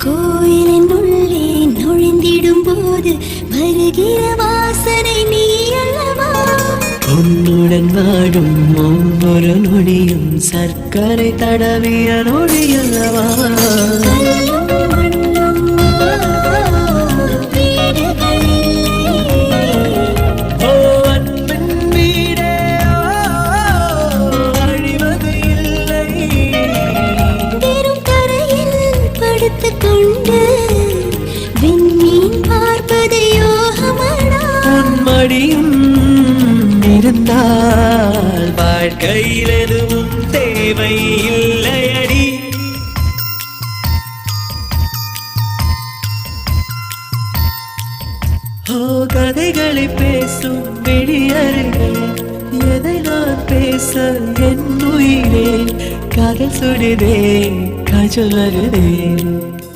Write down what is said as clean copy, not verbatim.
கோயிலின் உள்ளே நுழைந்திடும் போது வருகிற வாசனை நீ அல்லவா? உன்னுடன் வாடும் ஒவ்வொரு நொடியும் சர்க்கரை தடவிய நொடி அல்லவா? இருந்தால் வாழ்க்கையில் எதுவும் தேவை இல்லையடி. கதைகளை பேசும் விழியர்கள் எதை நான் பேச என் உயிரே காதல் சுடுதே காஜல் வருதே.